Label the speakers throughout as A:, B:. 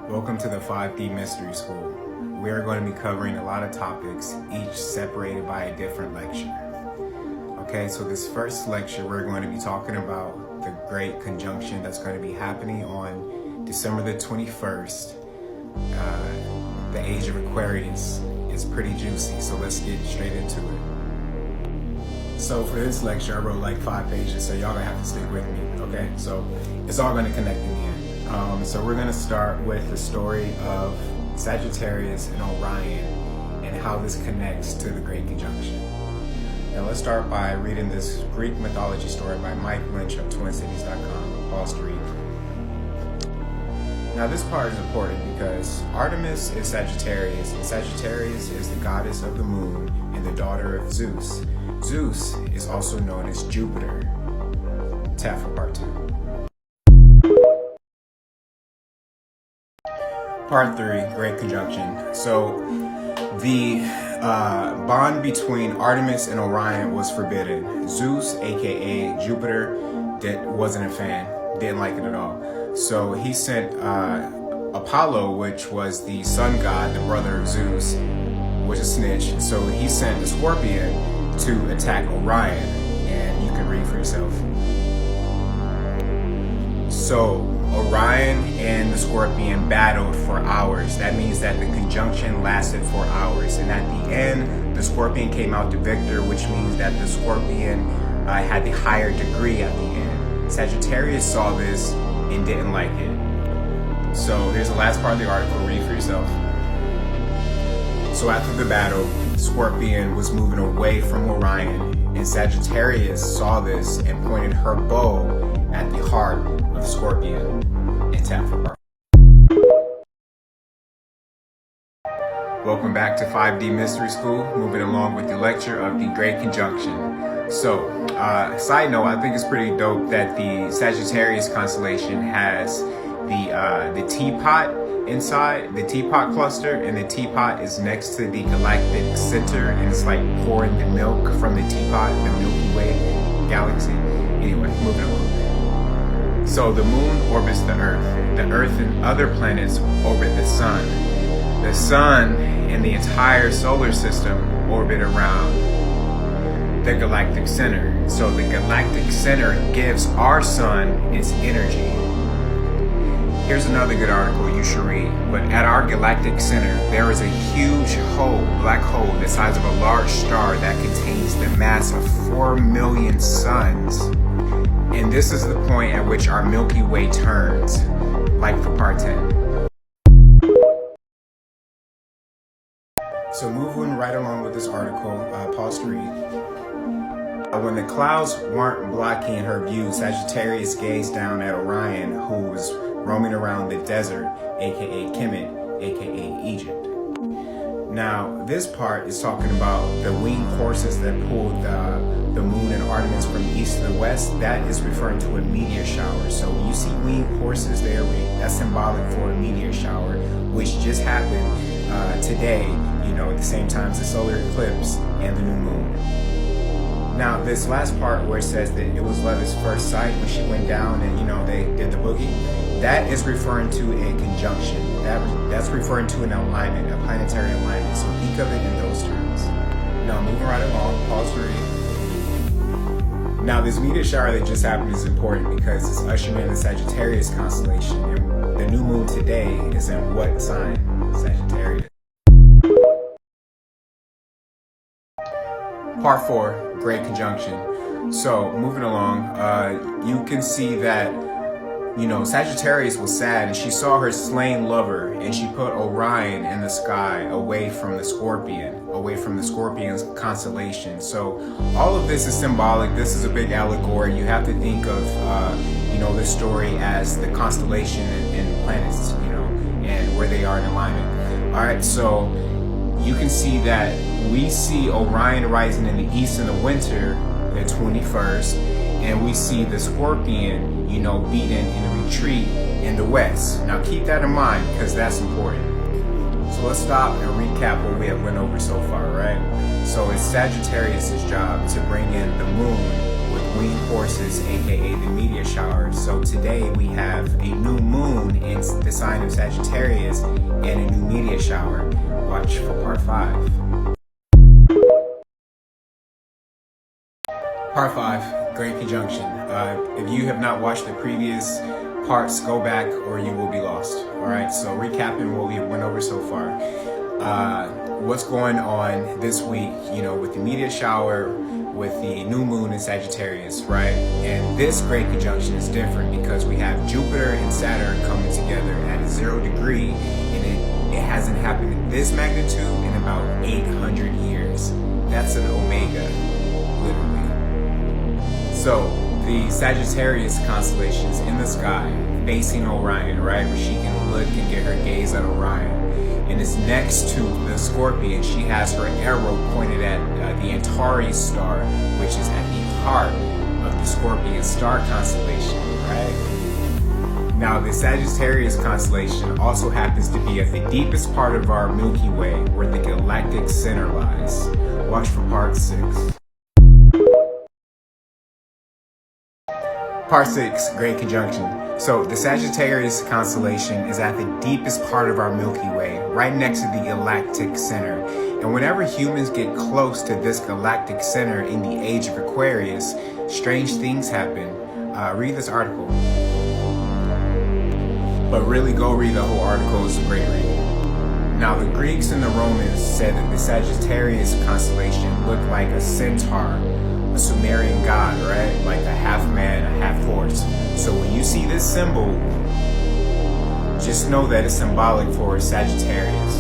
A: Welcome to the 5D Mystery School. We are going to be covering a lot of topics, each separated by a different lecture. Okay, so this first lecture, we're going to be talking about the Great Conjunction that's going to be happening on December the 21st. The age of Aquarius is pretty juicy, so let's get straight into it. So for this lecture, I wrote like 5 pages, so y'all gonna have to stick with me, okay? So it's all gonna connect in the end. So we're gonna start with the story of Sagittarius and Orion and how this connects to the Great Conjunction. Now let's start by reading this Greek mythology story by Mike Lynch of TwinCities.com. Pause to read. Now this part is important because Artemis is Sagittarius, and Sagittarius is the goddess of the moon and the daughter of Zeus. Zeus is also known as Jupiter. Tap for part 2. Part 3, Great Conjunction. So the bond between Artemis and Orion was forbidden. Zeus, aka Jupiter, wasn't a fan, didn't like it at all. So he sent Apollo, which was the sun god, the brother of Zeus, was a snitch. So he sent the Scorpion to attack Orion, and you can read for yourself. So Orion and the Scorpion battled for hours. That means that the conjunction lasted for hours, and at the end, the Scorpion came out the victor, which means that the Scorpion had the higher degree at the end. Sagittarius saw this and didn't like it. So here's the last part of the article, read for yourself. So after the battle, Scorpion was moving away from Orion, and Sagittarius saw this and pointed her bow at the heart of Scorpion and tapped for part. Welcome back to 5D Mystery School, moving along with the lecture of the Great Conjunction. So, side note, I think it's pretty dope that the Sagittarius constellation has the teapot inside, the teapot cluster, and the teapot is next to the galactic center, and it's like pouring the milk from the teapot, the Milky Way galaxy. Anyway, moving along. So the moon orbits the Earth. The Earth and other planets orbit the sun. The sun and the entire solar system orbit around the galactic center. So the galactic center gives our sun its energy. Here's another good article you should read. But at our galactic center, there is a huge hole, black hole, the size of a large star that contains the mass of 4 million suns. And this is the point at which our Milky Way turns, like for part 10. So moving right along with this article, pause to read. When the clouds weren't blocking her view, Sagittarius gazed down at Orion, who was roaming around the desert, aka Kemet, aka Egypt. Now, this part is talking about the winged horses that pulled the moon and Artemis from the east to the west. That is referring to a meteor shower. So when you see winged horses there, that's symbolic for a meteor shower, which just happened today, at the same time as the solar eclipse and the new moon. Now, this last part where it says that it was love at first sight when she went down and, they did the boogie, that is referring to a conjunction. That's referring to an alignment, a planetary alignment. So think of it in those terms. Now, moving right along, pause to read. Now, this meteor shower that just happened is important because it's ushering in the Sagittarius constellation. And the new moon today is in what sign? Sagittarius. Part 4, Great Conjunction. So, moving along, you can see that Sagittarius was sad and she saw her slain lover, and she put Orion in the sky away from the Scorpion's constellation. So all of this is symbolic. This is a big allegory. You have to think of, this story as the constellation and planets, and where they are in alignment. All right, so you can see that we see Orion rising in the east in the winter, the 21st, and we see the Scorpion, beaten in a retreat in the west. Now keep that in mind because that's important. So let's stop and recap what we have went over so far, right? So it's Sagittarius' job to bring in the moon with winged horses, aka the meteor shower. So today we have a new moon in the sign of Sagittarius and a new meteor shower. Watch for part 5. Part 5, Great Conjunction. If you have not watched the previous parts, go back or you will be lost. Alright, so recapping what we went over so far. What's going on this week, with the meteor shower, with the new moon in Sagittarius, right? And this great conjunction is different because we have Jupiter and Saturn coming together at a 0 degree, and it hasn't happened in this magnitude in about 800 years. That's an omega, literally. So the Sagittarius constellation is in the sky, facing Orion, right? Where she can look and get her gaze at Orion. And it's next to the Scorpion. She has her arrow pointed at the Antares star, which is at the heart of the Scorpion star constellation, right? Now, the Sagittarius constellation also happens to be at the deepest part of our Milky Way, where the galactic center lies. Watch for part 6. Part 6, Great Conjunction. So the Sagittarius constellation is at the deepest part of our Milky Way, right next to the galactic center. And whenever humans get close to this galactic center in the age of Aquarius, strange things happen. Read this article. But really go read the whole article, it's a great read. Now the Greeks and the Romans said that the Sagittarius constellation looked like a centaur, a Sumerian god, right? Like a half man, a half horse. So when you see this symbol, just know that it's symbolic for Sagittarius.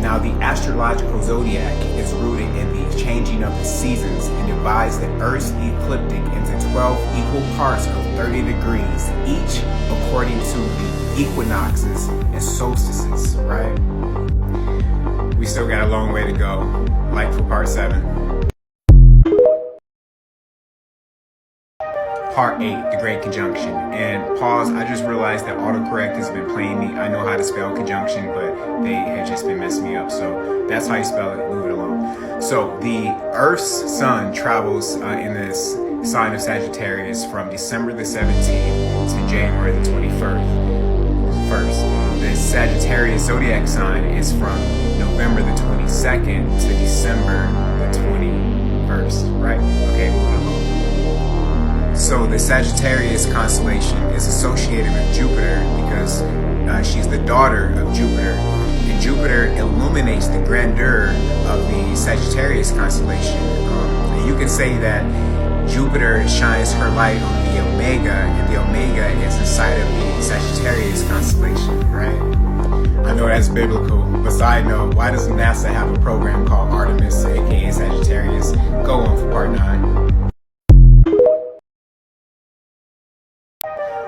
A: Now the astrological zodiac is rooted in the changing of the seasons and divides the Earth's ecliptic into 12 equal parts of 30 degrees, each according to the equinoxes and solstices, right? We still got a long way to go, like for part 7. Part 8, the Great Conjunction. And pause, I just realized that autocorrect has been playing me. I know how to spell conjunction, but they had just been messing me up. So that's how you spell it, move it along. So the Earth's sun travels in this sign of Sagittarius from December the 17th to January the 21st. The Sagittarius zodiac sign is from November the 22nd to December the 21st, right? Okay, moving along. So the Sagittarius constellation is associated with Jupiter because she's the daughter of Jupiter. And Jupiter illuminates the grandeur of the Sagittarius constellation. And you can say that Jupiter shines her light on the Omega, and the Omega is inside of the Sagittarius constellation, right? I know that's biblical, but side note, why does NASA have a program called Artemis, aka Sagittarius? Go on for part 9.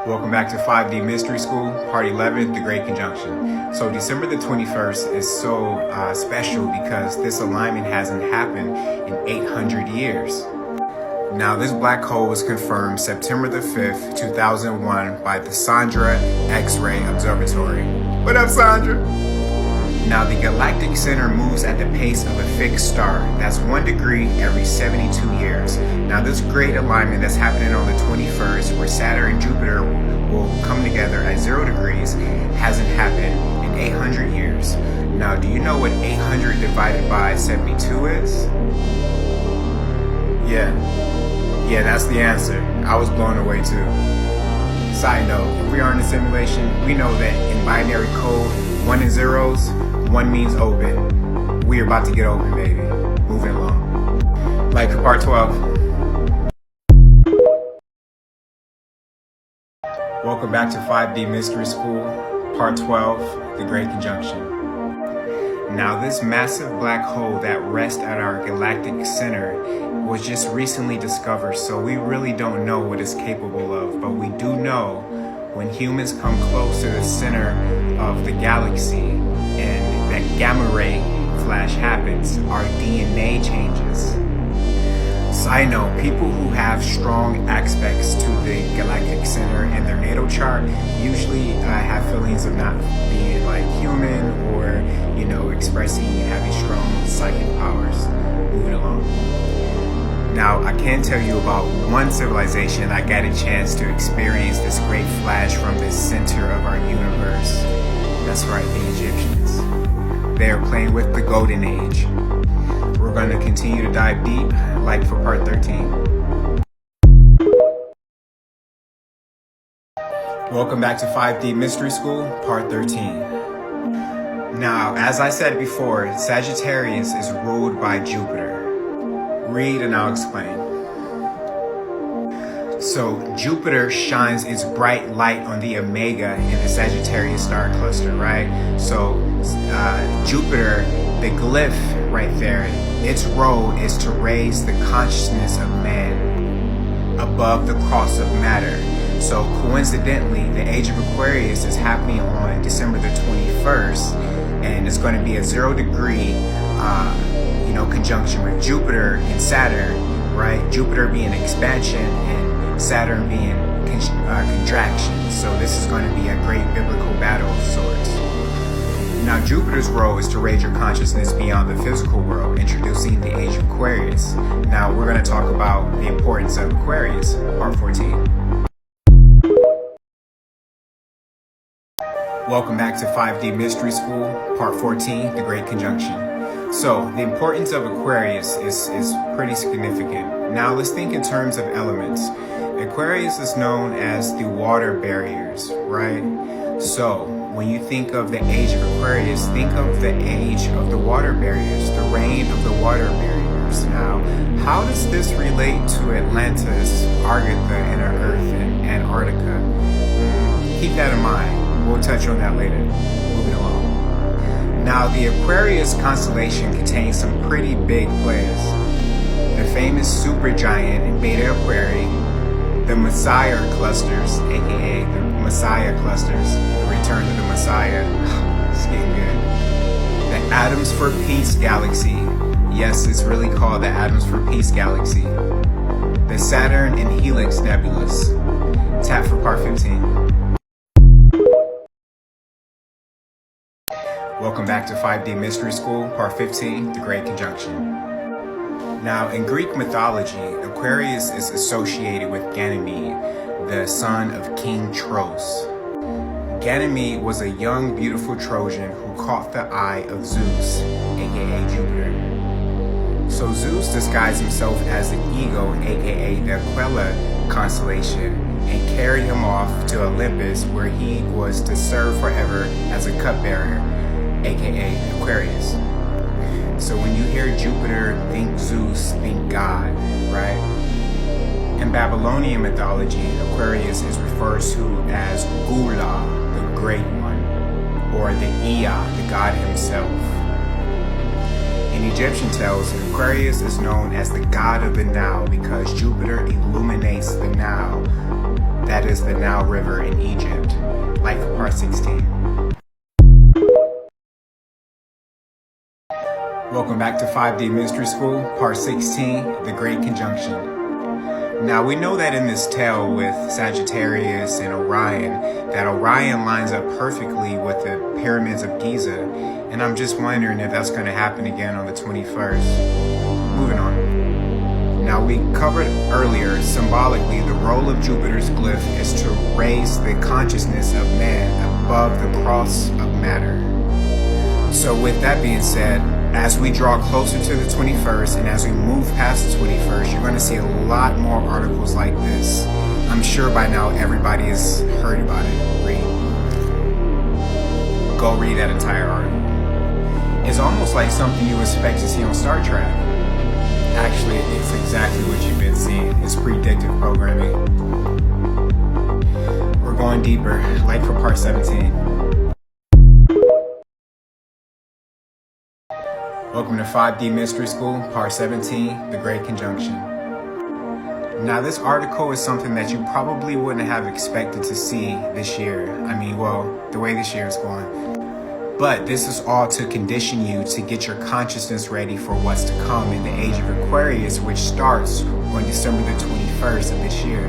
A: Welcome back to 5D Mystery School, Part 11, The Great Conjunction. So December the 21st is so special because this alignment hasn't happened in 800 years. Now this black hole was confirmed September the 5th, 2001 by the Sandra X-ray Observatory. What up, Sandra? Now the galactic center moves at the pace of a fixed star. That's 1 degree every 72 years. Now this great alignment that's happening on the 21st, where Saturn and Jupiter will come together at 0 degrees, hasn't happened in 800 years. Now do you know what 800 divided by 72 is? Yeah, that's the answer. I was blown away too. Side note, if we are in a simulation, we know that in binary code, 1 and zeros, 1 means open. We're about to get open, baby. Moving along. Like for part 12. Welcome back to 5D Mystery School, part 12, The Great Conjunction. Now this massive black hole that rests at our galactic center was just recently discovered, so we really don't know what it's capable of, but we do know when humans come close to the center of the galaxy and that gamma ray flash happens, our DNA changes. Side note, people who have strong aspects to the galactic center in their natal chart usually have feelings of not being like human or, expressing having strong psychic powers. Moving along. Now, I can tell you about one civilization I got a chance to experience this great flash from the center of our universe. That's right, the Egyptians. They are playing with the Golden Age. We're going to continue to dive deep, like for part 13. Welcome back to 5D Mystery School, part 13. Now, as I said before, Sagittarius is ruled by Jupiter. Read and I'll explain. So Jupiter shines its bright light on the Omega in the Sagittarius star cluster, right? So Jupiter, the glyph right there, its role is to raise the consciousness of man above the cross of matter. So coincidentally, the age of Aquarius is happening on December the 21st, and it's going to be a 0 degree conjunction with Jupiter and Saturn, right? Jupiter being expansion and Saturn being contraction. So this is going to be a great biblical battle of sorts. Now, Jupiter's role is to raise your consciousness beyond the physical world, introducing the age of Aquarius. Now, we're going to talk about the importance of Aquarius, part 14. Welcome back to 5D Mystery School, part 14, the Great Conjunction. So, the importance of Aquarius is pretty significant. Now, let's think in terms of elements. Aquarius is known as the water barriers, right? So, when you think of the age of Aquarius, think of the age of the water barriers, the reign of the water barriers. Now, how does this relate to Atlantis, Agartha, and Earth, and Antarctica? Keep that in mind. We'll touch on that later. Moving along. Now, the Aquarius constellation contains some pretty big players. The famous supergiant in Beta Aquarii, the Messiah clusters, aka the Messiah clusters, the return of the Messiah. It's getting good. The Atoms for Peace galaxy. Yes, it's really called the Atoms for Peace galaxy. The Saturn and Helix nebulas. Tap for part 15. Welcome back to 5D Mystery School, part 15, the Great Conjunction. Now, in Greek mythology, Aquarius is associated with Ganymede, the son of King Tros. Ganymede was a young, beautiful Trojan who caught the eye of Zeus, aka Jupiter. So Zeus disguised himself as the eagle, aka the Aquila constellation, and carried him off to Olympus, where he was to serve forever as a cupbearer, aka Aquarius. So when you hear Jupiter, think Zeus, think God, right? In Babylonian mythology, Aquarius is referred to as Gula, the Great One, or the Ea, the God himself. In Egyptian tales, Aquarius is known as the god of the Nile because Jupiter illuminates the Nile, that is the Nile River in Egypt, like for part 16. Welcome back to 5D Mystery School, part 16, the Great Conjunction. Now, we know that in this tale with Sagittarius and Orion, that Orion lines up perfectly with the pyramids of Giza, and I'm just wondering if that's going to happen again on the 21st. Moving on. Now, we covered earlier, symbolically, the role of Jupiter's glyph is to raise the consciousness of man above the cross of matter. So with that being said, as we draw closer to the 21st and as we move past the 21st, you're going to see a lot more articles like this. I'm sure by now everybody has heard about it. Read. Go read that entire article. It's almost like something you expect to see on Star Trek. Actually, it's exactly what you've been seeing. It's predictive programming. We're going deeper, like for part 17. Welcome to 5D Mystery School, part 17, the Great Conjunction. Now, this article is something that you probably wouldn't have expected to see this year. I mean, well, the way this year is going. But this is all to condition you to get your consciousness ready for what's to come in the age of Aquarius, which starts on December the 21st of this year.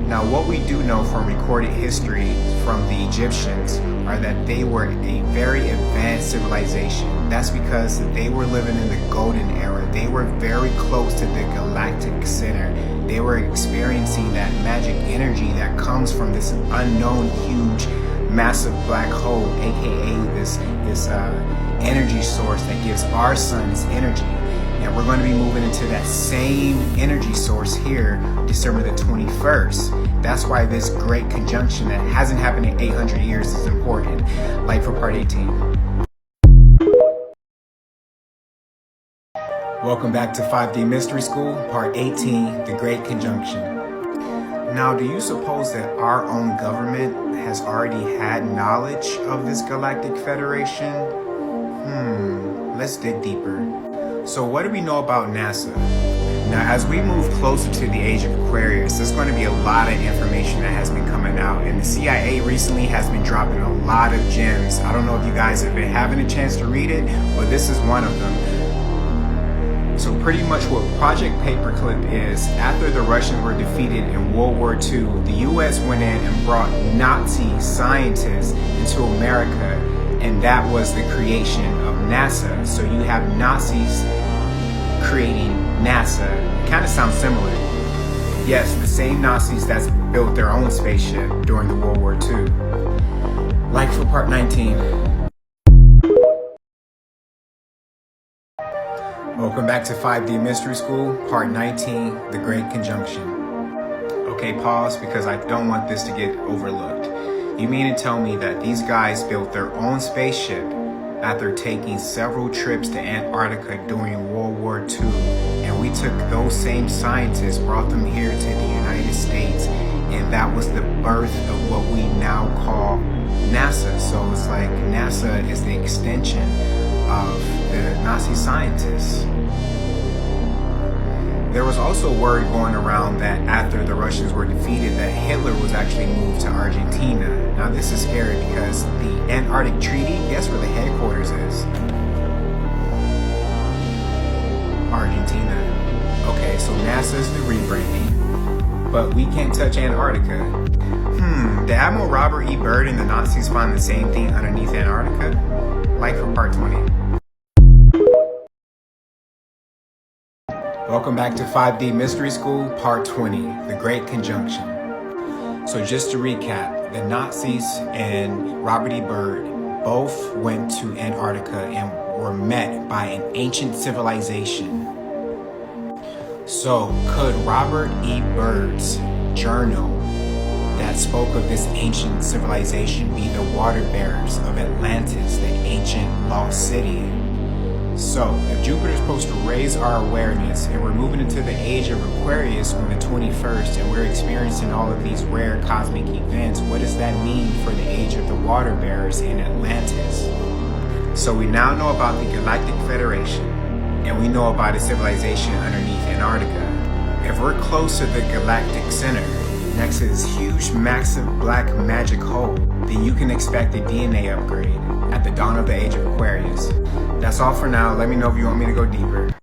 A: Now, what we do know from recorded history from the Egyptians are that they were a very advanced civilization. That's because they were living in the golden era. They were very close to the galactic center. They were experiencing that magic energy that comes from this unknown, huge, massive black hole, aka this energy source that gives our sun its energy. And we're going to be moving into that same energy source here, December the 21st. That's why this great conjunction that hasn't happened in 800 years is important. Like for part 18. Welcome back to 5D Mystery School, part 18, the Great Conjunction. Now, do you suppose that our own government has already had knowledge of this galactic federation? Let's dig deeper. So what do we know about NASA? Now, as we move closer to the age of Aquarius, there's going to be a lot of information that has been coming out, and the CIA recently has been dropping a lot of gems. I don't know if you guys have been having a chance to read it, but this is one of them. So pretty much what Project Paperclip is, after the Russians were defeated in World War II, the US went in and brought Nazi scientists into America, and that was the creation of NASA. So you have Nazis creating NASA. It kind of sounds similar. Yes, the same Nazis that built their own spaceship during the World War II. Like for part 19. Welcome back to 5D Mystery School, part 19, the Great Conjunction. Okay, pause, because I don't want this to get overlooked. You mean to tell me that these guys built their own spaceship after taking several trips to Antarctica during World War II, and we took those same scientists, brought them here to the United States, and that was the birth of what we now call NASA. So it's like NASA is the extension of the Nazi scientists. There was also word going around that after the Russians were defeated, that Hitler was actually moved to Argentina. Now this is scary because the Antarctic Treaty, guess where the headquarters is? Argentina. Okay, so NASA's the rebranding, but we can't touch Antarctica. Did Admiral Robert E. Byrd and the Nazis find the same thing underneath Antarctica? Like for part 20. Welcome back to 5D Mystery School, part 20, the Great Conjunction. So just to recap, the Nazis and Robert E. Byrd both went to Antarctica and were met by an ancient civilization. So could Robert E. Byrd's journal that spoke of this ancient civilization be the water bearers of Atlantis, the ancient lost city? So, if Jupiter's supposed to raise our awareness and we're moving into the age of Aquarius on the 21st and we're experiencing all of these rare cosmic events, what does that mean for the age of the water bearers in Atlantis? So we now know about the Galactic Federation and we know about a civilization underneath Antarctica. If we're close to the galactic center, next to this huge, massive black magic hole, then you can expect a DNA upgrade at the dawn of the age of Aquarius. That's all for now. Let me know if you want me to go deeper.